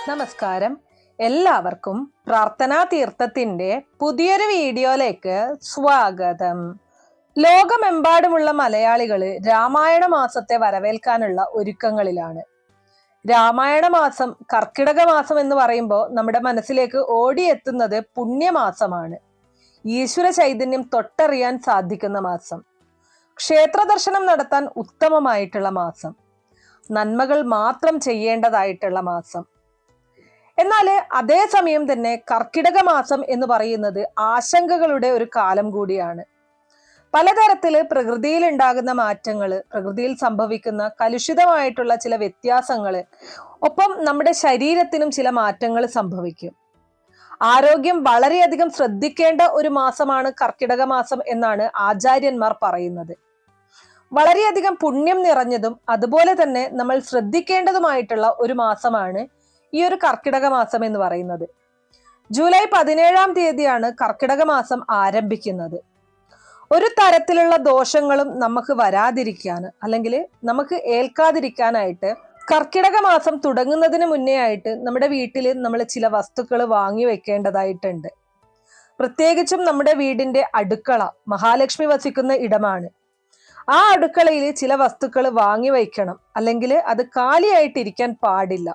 നമസ്കാരം. എല്ലാവർക്കും പ്രാർത്ഥനാ തീർത്ഥത്തിന്റെ പുതിയൊരു വീഡിയോയിലേക്ക് സ്വാഗതം. ലോകമെമ്പാടുമുള്ള മലയാളികള് രാമായണ മാസത്തെ വരവേൽക്കാനുള്ള ഒരുക്കങ്ങളിലാണ്. രാമായണ മാസം, കർക്കിടക മാസം എന്ന് പറയുമ്പോൾ നമ്മുടെ മനസ്സിലേക്ക് ഓടിയെത്തുന്നത് പുണ്യമാസമാണ്. ഈശ്വര ചൈതന്യം തൊട്ടറിയാൻ സാധിക്കുന്ന മാസം, ക്ഷേത്ര ദർശനം നടത്താൻ ഉത്തമമായിട്ടുള്ള മാസം, നന്മകൾ മാത്രം ചെയ്യേണ്ടതായിട്ടുള്ള മാസം. എന്നാൽ അതേസമയം തന്നെ കർക്കിടക മാസം എന്ന് പറയുന്നത് ആശങ്കകളുടെ ഒരു കാലം കൂടിയാണ്. പലതരത്തില് പ്രകൃതിയിൽ ഉണ്ടാകുന്ന മാറ്റങ്ങള്, പ്രകൃതിയിൽ സംഭവിക്കുന്ന കലുഷിതമായിട്ടുള്ള ചില വ്യത്യാസങ്ങള്, ഒപ്പം നമ്മുടെ ശരീരത്തിനും ചില മാറ്റങ്ങൾ സംഭവിക്കും. ആരോഗ്യം വളരെയധികം ശ്രദ്ധിക്കേണ്ട ഒരു മാസമാണ് കർക്കിടക മാസം എന്നാണ് ആചാര്യന്മാർ പറയുന്നത്. വളരെയധികം പുണ്യം നിറഞ്ഞതും അതുപോലെ തന്നെ നമ്മൾ ശ്രദ്ധിക്കേണ്ടതുമായിട്ടുള്ള ഒരു മാസമാണ് ഈ ഒരു കർക്കിടക മാസം എന്ന് പറയുന്നത്. ജൂലൈ 17-ാം തീയതിയാണ് കർക്കിടക മാസം ആരംഭിക്കുന്നത്. ഒരു തരത്തിലുള്ള ദോഷങ്ങളും നമുക്ക് വരാതിരിക്കാൻ, അല്ലെങ്കിൽ നമുക്ക് ഏൽക്കാതിരിക്കാനായിട്ട് കർക്കിടക മാസം തുടങ്ങുന്നതിന് മുന്നേ ആയിട്ട് നമ്മുടെ വീട്ടിൽ നമ്മൾ ചില വസ്തുക്കൾ വാങ്ങി വെക്കേണ്ടതായിട്ടുണ്ട്. പ്രത്യേകിച്ചും നമ്മുടെ വീടിന്റെ അടുക്കള മഹാലക്ഷ്മി വസിക്കുന്ന ഇടമാണ്. ആ അടുക്കളയിൽ ചില വസ്തുക്കൾ വാങ്ങി വയ്ക്കണം, അല്ലെങ്കിൽ അത് കാലിയായിട്ടിരിക്കാൻ പാടില്ല,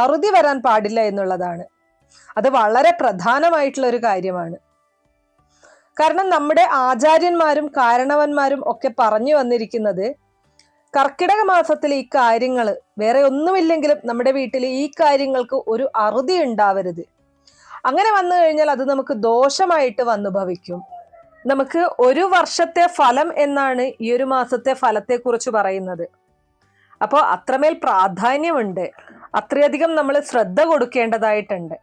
അറുതി വരാൻ പാടില്ല എന്നുള്ളതാണ്. അത് വളരെ പ്രധാനമായിട്ടുള്ള ഒരു കാര്യമാണ്. കാരണം നമ്മുടെ ആചാര്യന്മാരും കാരണവന്മാരും ഒക്കെ പറഞ്ഞു വന്നിരിക്കുന്നത് കർക്കിടക മാസത്തിൽ ഈ കാര്യങ്ങൾ, വേറെ ഒന്നുമില്ലെങ്കിലും നമ്മുടെ വീട്ടിൽ ഈ കാര്യങ്ങൾക്ക് ഒരു അറുതി ഉണ്ടാവരുത്. അങ്ങനെ വന്നു കഴിഞ്ഞാൽ അത് നമുക്ക് ദോഷമായിട്ട് വന്നു ഭവിക്കും. നമുക്ക് ഒരു വർഷത്തെ ഫലം എന്നാണ് ഈ ഒരു മാസത്തെ ഫലത്തെ കുറിച്ച് പറയുന്നത്. അപ്പോൾ അത്രമേൽ പ്രാധാന്യമുണ്ട്, അത്രയധികം നമ്മൾ ശ്രദ്ധ കൊടുക്കേണ്ടതായിട്ടുണ്ട്.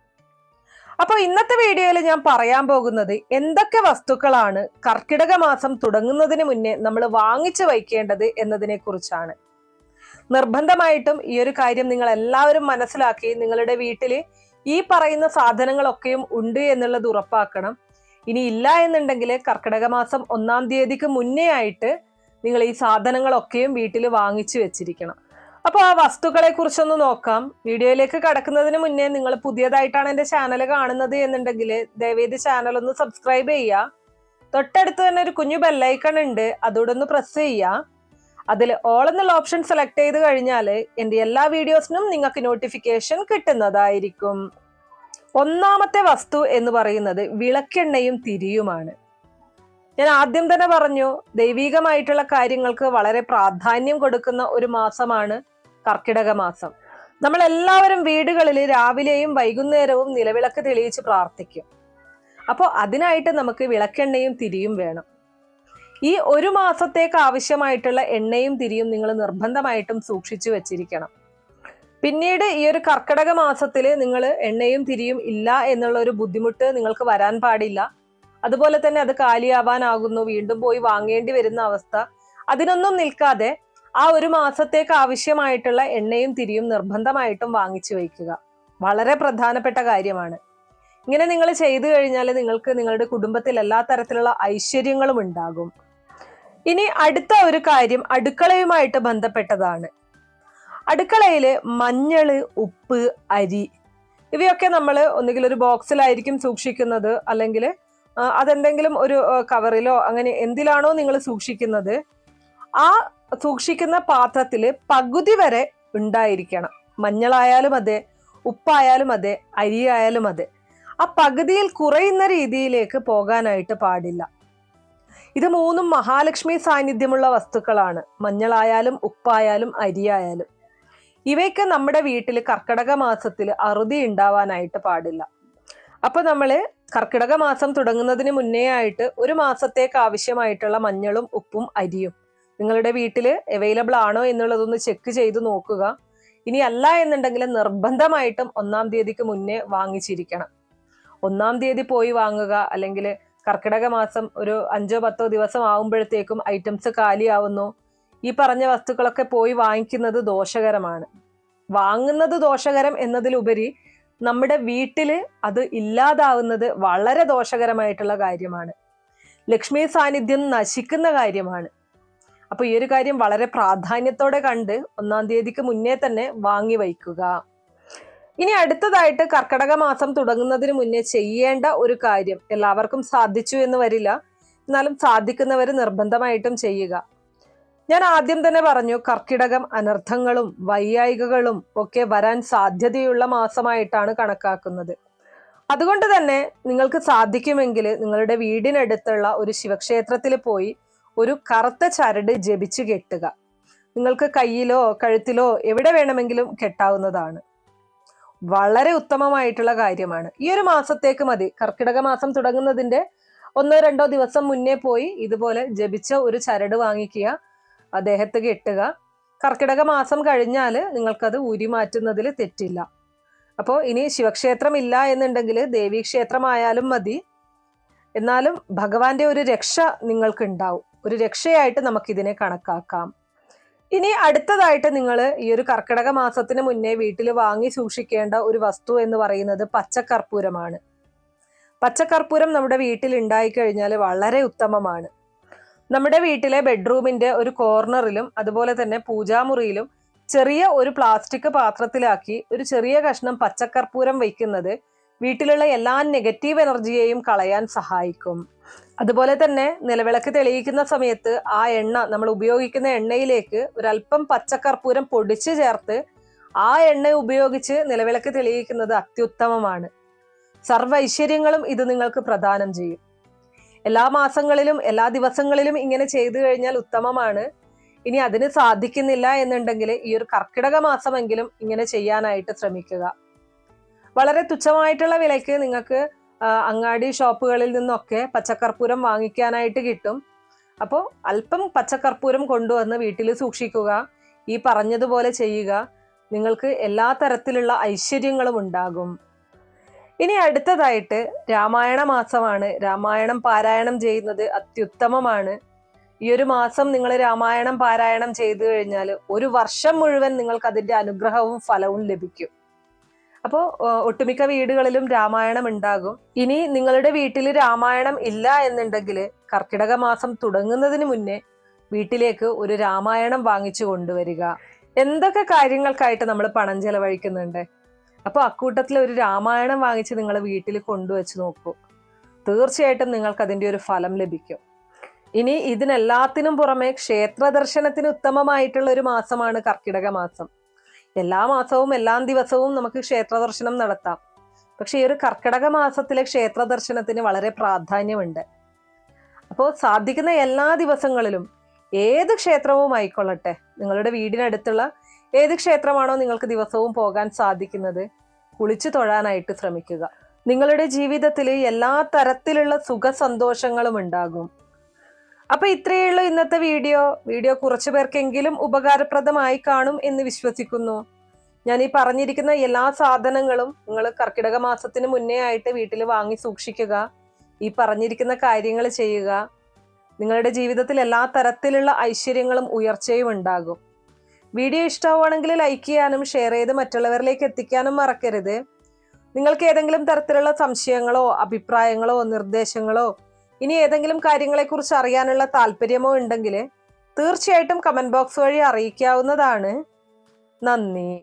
അപ്പോൾ ഇന്നത്തെ വീഡിയോയിൽ ഞാൻ പറയാൻ പോകുന്നത് എന്തൊക്കെ വസ്തുക്കളാണ് കർക്കിടക മാസം തുടങ്ങുന്നതിന് മുന്നേ നമ്മൾ വാങ്ങിച്ചു വയ്ക്കേണ്ടത് എന്നതിനെ കുറിച്ചാണ്. നിർബന്ധമായിട്ടും ഈ ഒരു കാര്യം നിങ്ങൾ എല്ലാവരും മനസ്സിലാക്കി നിങ്ങളുടെ വീട്ടിൽ ഈ പറയുന്ന സാധനങ്ങളൊക്കെയും ഉണ്ട് എന്നുള്ളത് ഉറപ്പാക്കണം. ഇനി ഇല്ല എന്നുണ്ടെങ്കിൽ കർക്കിടക മാസം 1-ാം തീയതിക്ക് മുന്നേ ആയിട്ട് നിങ്ങൾ ഈ സാധനങ്ങളൊക്കെയും വീട്ടിൽ വാങ്ങിച്ചു വെച്ചിരിക്കണം. അപ്പോൾ ആ വസ്തുക്കളെ കുറിച്ചൊന്ന് നോക്കാം. വീഡിയോയിലേക്ക് കടക്കുന്നതിന് മുന്നേ നിങ്ങൾ പുതിയതായിട്ടാണ് എൻ്റെ ചാനൽ കാണുന്നത് എന്നുണ്ടെങ്കിൽ ദയവേത് ചാനൽ ഒന്ന് സബ്സ്ക്രൈബ് ചെയ്യുക. തൊട്ടടുത്ത് തന്നെ ഒരു കുഞ്ഞു ബെല്ലൈക്കൺ ഉണ്ട്, അതോടെ ഒന്ന് പ്രസ് ചെയ്യുക. അതിൽ ഓൾ എന്നുള്ള ഓപ്ഷൻ സെലക്ട് ചെയ്ത് കഴിഞ്ഞാൽ എൻ്റെ എല്ലാ വീഡിയോസിനും നിങ്ങൾക്ക് നോട്ടിഫിക്കേഷൻ കിട്ടുന്നതായിരിക്കും. ഒന്നാമത്തെ വസ്തു എന്ന് പറയുന്നത് വിളക്കെണ്ണയും തിരിയുമാണ്. ഞാൻ ആദ്യം തന്നെ പറഞ്ഞു, ദൈവികമായിട്ടുള്ള കാര്യങ്ങൾക്ക് വളരെ പ്രാധാന്യം കൊടുക്കുന്ന ഒരു മാസമാണ് കർക്കിടക മാസം. നമ്മൾ എല്ലാവരും വീടുകളിൽ രാവിലെയും വൈകുന്നേരവും നിലവിളക്ക് തെളിയിച്ച് പ്രാർത്ഥിക്കും. അപ്പോൾ അതിനായിട്ട് നമുക്ക് വിളക്കെണ്ണയും തിരിയും വേണം. ഈ ഒരു മാസത്തേക്ക് ആവശ്യമായിട്ടുള്ള എണ്ണയും തിരിയും നിങ്ങൾ നിർബന്ധമായിട്ടും സൂക്ഷിച്ചു വെച്ചിരിക്കണം. പിന്നീട് ഈ ഒരു കർക്കിടക മാസത്തിൽ നിങ്ങൾ എണ്ണയും തിരിയും ഇല്ല എന്നുള്ള ഒരു ബുദ്ധിമുട്ട് നിങ്ങൾക്ക് വരാൻ പാടില്ല. അതുപോലെ തന്നെ അത് കാലിയാവാനാകുന്നു, വീണ്ടും പോയി വാങ്ങേണ്ടി വരുന്ന അവസ്ഥ, അതിനൊന്നും നിൽക്കാതെ ആ ഒരു മാസത്തേക്ക് ആവശ്യമായിട്ടുള്ള എണ്ണയും തിരിയും നിർബന്ധമായിട്ടും വാങ്ങിച്ചു വയ്ക്കുക. വളരെ പ്രധാനപ്പെട്ട കാര്യമാണ്. ഇങ്ങനെ നിങ്ങൾ ചെയ്തു കഴിഞ്ഞാൽ നിങ്ങൾക്ക് നിങ്ങളുടെ കുടുംബത്തിൽ എല്ലാ തരത്തിലുള്ള ഐശ്വര്യങ്ങളും ഉണ്ടാകും. ഇനി അടുത്ത ഒരു കാര്യം അടുക്കളയുമായിട്ട് ബന്ധപ്പെട്ടതാണ്. അടുക്കളയില് മഞ്ഞള്, ഉപ്പ്, അരി ഇവയൊക്കെ നമ്മൾ ഒന്നുകിൽ ഒരു ബോക്സിലായിരിക്കും സൂക്ഷിക്കുന്നത്, അല്ലെങ്കിൽ അതെന്തെങ്കിലും ഒരു കവറിലോ അങ്ങനെ എന്തിലാണോ നിങ്ങൾ സൂക്ഷിക്കുന്നത് ആ സൂക്ഷിക്കുന്ന പാത്രത്തിൽ പകുതി വരെ ഉണ്ടായിരിക്കണം. മഞ്ഞളായാലും അതെ, ഉപ്പായാലും അതെ, അരിയായാലും അതെ, ആ പകുതിയിൽ കുറയുന്ന രീതിയിലേക്ക് പോകാനായിട്ട് പാടില്ല. ഇത് മൂന്നും മഹാലക്ഷ്മി സാന്നിധ്യമുള്ള വസ്തുക്കളാണ്. മഞ്ഞളായാലും ഉപ്പായാലും അരിയായാലും ഇവയ്ക്ക് നമ്മുടെ വീട്ടിൽ കർക്കിടക മാസത്തിൽ അറുതി ഉണ്ടാവാനായിട്ട് പാടില്ല. അപ്പൊ നമ്മള് കർക്കിടക മാസം തുടങ്ങുന്നതിന് മുന്നേ ആയിട്ട് ഒരു മാസത്തേക്ക് ആവശ്യമായിട്ടുള്ള മഞ്ഞളും ഉപ്പും അരിയും നിങ്ങളുടെ വീട്ടിൽ അവൈലബിൾ ആണോ എന്നുള്ളതൊന്ന് ചെക്ക് ചെയ്ത് നോക്കുക. ഇനി അല്ല എന്നുണ്ടെങ്കിൽ നിർബന്ധമായിട്ടും 1-ാം തീയതിക്ക് മുന്നേ വാങ്ങിച്ചിരിക്കണം. 1-ാം തീയതി പോയി വാങ്ങുക, അല്ലെങ്കിൽ കർക്കിടക മാസം ഒരു 5-10 ദിവസം ആവുമ്പോഴത്തേക്കും ഐറ്റംസ് കാലിയാവുന്നു, ഈ പറഞ്ഞ വസ്തുക്കളൊക്കെ പോയി വാങ്ങിക്കുന്നത് ദോഷകരമാണ്. വാങ്ങുന്നത് ദോഷകരം എന്നതിലുപരി നമ്മുടെ വീട്ടിൽ അത് ഇല്ലാതാവുന്നത് വളരെ ദോഷകരമായിട്ടുള്ള കാര്യമാണ്. ലക്ഷ്മി സാന്നിധ്യം നശിക്കുന്ന കാര്യമാണ്. അപ്പൊ ഈ ഒരു കാര്യം വളരെ പ്രാധാന്യത്തോടെ കണ്ട് 1-ാം തീയതിക്ക് മുന്നേ തന്നെ വാങ്ങി വയ്ക്കുക. ഇനി അടുത്തതായിട്ട് കർക്കടക മാസം തുടങ്ങുന്നതിന് മുന്നേ ചെയ്യേണ്ട ഒരു കാര്യം, എല്ലാവർക്കും സാധിച്ചു എന്ന് വരില്ല, എന്നാലും സാധിക്കുന്നവർ നിർബന്ധമായിട്ടും ചെയ്യുക. ഞാൻ ആദ്യം തന്നെ പറഞ്ഞു, കർക്കിടകം അനർത്ഥങ്ങളും വൈയായികകളും ഒക്കെ വരാൻ സാധ്യതയുള്ള മാസമായിട്ടാണ് കണക്കാക്കുന്നത്. അതുകൊണ്ട് തന്നെ നിങ്ങൾക്ക് സാധിക്കുമെങ്കിൽ നിങ്ങളുടെ വീടിനടുത്തുള്ള ഒരു ശിവക്ഷേത്രത്തിൽ പോയി ഒരു കറുത്ത ചരട് ജപിച്ച് കെട്ടുക. നിങ്ങൾക്ക് കയ്യിലോ കഴുത്തിലോ എവിടെ വേണമെങ്കിലും കെട്ടാവുന്നതാണ്. വളരെ ഉത്തമമായിട്ടുള്ള കാര്യമാണ്. ഈ ഒരു മാസത്തേക്ക് മതി. കർക്കിടക മാസം തുടങ്ങുന്നതിന്റെ 1-2 ദിവസം മുന്നേ പോയി ഇതുപോലെ ജപിച്ച ഒരു ചരട് വാങ്ങിക്കുക, അദ്ദേഹത്തെ കെട്ടുക. കർക്കിടക മാസം കഴിഞ്ഞാൽ നിങ്ങൾക്കത് ഊരി മാറ്റുന്നതിൽ തെറ്റില്ല. അപ്പോൾ ഇനി ശിവക്ഷേത്രം ഇല്ല എന്നുണ്ടെങ്കിൽ ദേവീക്ഷേത്രമായാലും മതി. എന്നാലും ഭഗവാന്റെ ഒരു രക്ഷ നിങ്ങൾക്ക് ഉണ്ടാവും. ഒരു രക്ഷയായിട്ട് നമുക്കിതിനെ കണക്കാക്കാം. ഇനി അടുത്തതായിട്ട് നിങ്ങൾ ഈ ഒരു കർക്കിടക മാസത്തിന് മുന്നേ വീട്ടിൽ വാങ്ങി സൂക്ഷിക്കേണ്ട ഒരു വസ്തു എന്ന് പറയുന്നത് പച്ചക്കർപ്പൂരമാണ്. പച്ചക്കർപ്പൂരം നമ്മുടെ വീട്ടിൽ ഉണ്ടായിക്കഴിഞ്ഞാൽ വളരെ ഉത്തമമാണ്. നമ്മുടെ വീട്ടിലെ ബെഡ്റൂമിന്റെ ഒരു കോർണറിലും അതുപോലെ തന്നെ പൂജാമുറിയിലും ചെറിയ ഒരു പ്ലാസ്റ്റിക് പാത്രത്തിലാക്കി ഒരു ചെറിയ കഷ്ണം പച്ചക്കർപ്പൂരം വയ്ക്കുന്നത് വീട്ടിലുള്ള എല്ലാ നെഗറ്റീവ് എനർജിയെയും കളയാൻ സഹായിക്കും. അതുപോലെ തന്നെ നിലവിളക്ക് തെളിയിക്കുന്ന സമയത്ത് ആ എണ്ണ, നമ്മൾ ഉപയോഗിക്കുന്ന എണ്ണയിലേക്ക് ഒരല്പം പച്ചക്കർപ്പൂരം പൊടിച്ചു ചേർത്ത് ആ എണ്ണ ഉപയോഗിച്ച് നിലവിളക്ക് തെളിയിക്കുന്നത് അത്യുത്തമമാണ്. സർവ്വ ഐശ്വര്യങ്ങളും ഇത് നിങ്ങൾക്ക് പ്രദാനം ചെയ്യും. എല്ലാ മാസങ്ങളിലും എല്ലാ ദിവസങ്ങളിലും ഇങ്ങനെ ചെയ്തു കഴിഞ്ഞാൽ ഉത്തമമാണ്. ഇനി അതിന് സാധിക്കുന്നില്ല എന്നുണ്ടെങ്കിൽ ഈ ഒരു കർക്കിടക മാസമെങ്കിലും ഇങ്ങനെ ചെയ്യാനായിട്ട് ശ്രമിക്കുക. വളരെ തുച്ഛമായിട്ടുള്ള വിലയ്ക്ക് നിങ്ങൾക്ക് അങ്ങാടി ഷോപ്പുകളിൽ നിന്നൊക്കെ പച്ചക്കർപ്പൂരം വാങ്ങിക്കാനായിട്ട് കിട്ടും. അപ്പോൾ അല്പം പച്ചക്കർപ്പൂരം കൊണ്ടുവന്ന് വീട്ടിൽ സൂക്ഷിക്കുക. ഈ പറഞ്ഞതുപോലെ ചെയ്യുക. നിങ്ങൾക്ക് എല്ലാ തരത്തിലുള്ള ഐശ്വര്യങ്ങളും ഉണ്ടാകും. ഇനി അടുത്തതായിട്ട് രാമായണ മാസമാണ്. രാമായണം പാരായണം ചെയ്യുന്നത് അത്യുത്തമമാണ്. ഈ ഒരു മാസം നിങ്ങൾ രാമായണം പാരായണം ചെയ്തു കഴിഞ്ഞാൽ ഒരു വർഷം മുഴുവൻ നിങ്ങൾക്ക് അതിന്റെ അനുഗ്രഹവും ഫലവും ലഭിക്കും. അപ്പോൾ ഒട്ടുമിക്ക വീടുകളിലും രാമായണം ഉണ്ടാകും. ഇനി നിങ്ങളുടെ വീട്ടിൽ രാമായണം ഇല്ല എന്നുണ്ടെങ്കിൽ കർക്കിടക മാസം തുടങ്ങുന്നതിന് മുന്നേ വീട്ടിലേക്ക് ഒരു രാമായണം വാങ്ങിച്ചു കൊണ്ടുവരിക. എന്തൊക്കെ കാര്യങ്ങൾക്കായിട്ട് നമ്മൾ പണം ചെലവഴിക്കുന്നുണ്ട്. അപ്പോൾ അക്കൂട്ടത്തിൽ ഒരു രാമായണം വാങ്ങിച്ച് നിങ്ങൾ വീട്ടിൽ കൊണ്ടുവച്ച് നോക്കൂ. തീർച്ചയായിട്ടും നിങ്ങൾക്ക് അതിൻ്റെ ഒരു ഫലം ലഭിക്കും. ഇനി ഇതിനെല്ലാത്തിനും പുറമെ ക്ഷേത്ര ദർശനത്തിന് ഉത്തമമായിട്ടുള്ള ഒരു മാസമാണ് കർക്കിടക മാസം. എല്ലാ മാസവും എല്ലാ ദിവസവും നമുക്ക് ക്ഷേത്ര ദർശനം നടത്താം. പക്ഷെ ഈ ഒരു കർക്കിടക മാസത്തിലെ ക്ഷേത്ര ദർശനത്തിന് വളരെ പ്രാധാന്യമുണ്ട്. അപ്പോൾ സാധിക്കുന്ന എല്ലാ ദിവസങ്ങളിലും ഏത് ക്ഷേത്രവും ആയിക്കൊള്ളട്ടെ, നിങ്ങളുടെ വീടിനടുത്തുള്ള ഏത് ക്ഷേത്രമാണോ നിങ്ങൾക്ക് ദിവസവും പോകാൻ സാധിക്കുന്നത്, കുളിച്ചു തൊഴാനായിട്ട് ശ്രമിക്കുക. നിങ്ങളുടെ ജീവിതത്തിൽ എല്ലാ തരത്തിലുള്ള സുഖ സന്തോഷങ്ങളും ഉണ്ടാകും. അപ്പൊ ഇത്രയുള്ള ഇന്നത്തെ വീഡിയോ കുറച്ചു പേർക്കെങ്കിലും ഉപകാരപ്രദമായി കാണും എന്ന് വിശ്വസിക്കുന്നു. ഞാൻ ഈ പറഞ്ഞിരിക്കുന്ന എല്ലാ സാധനങ്ങളും നിങ്ങൾ കർക്കിടക മാസത്തിന് മുന്നേ ആയിട്ട് വീട്ടിൽ വാങ്ങി സൂക്ഷിക്കുക. ഈ പറഞ്ഞിരിക്കുന്ന കാര്യങ്ങൾ ചെയ്യുക. നിങ്ങളുടെ ജീവിതത്തിൽ എല്ലാ തരത്തിലുള്ള ഐശ്വര്യങ്ങളും ഉയർച്ചയും ഉണ്ടാകും. വീഡിയോ ഇഷ്ടമാവുകയാണെങ്കിൽ ലൈക്ക് ചെയ്യാനും ഷെയർ ചെയ്ത് മറ്റുള്ളവരിലേക്ക് എത്തിക്കാനും മറക്കരുത്. നിങ്ങൾക്ക് ഏതെങ്കിലും തരത്തിലുള്ള സംശയങ്ങളോ അഭിപ്രായങ്ങളോ നിർദ്ദേശങ്ങളോ ഇനി ഏതെങ്കിലും കാര്യങ്ങളെക്കുറിച്ച് അറിയാനുള്ള താല്പര്യമോ ഉണ്ടെങ്കിൽ തീർച്ചയായിട്ടും കമന്റ് ബോക്സ് വഴി അറിയിക്കാവുന്നതാണ്. നന്ദി.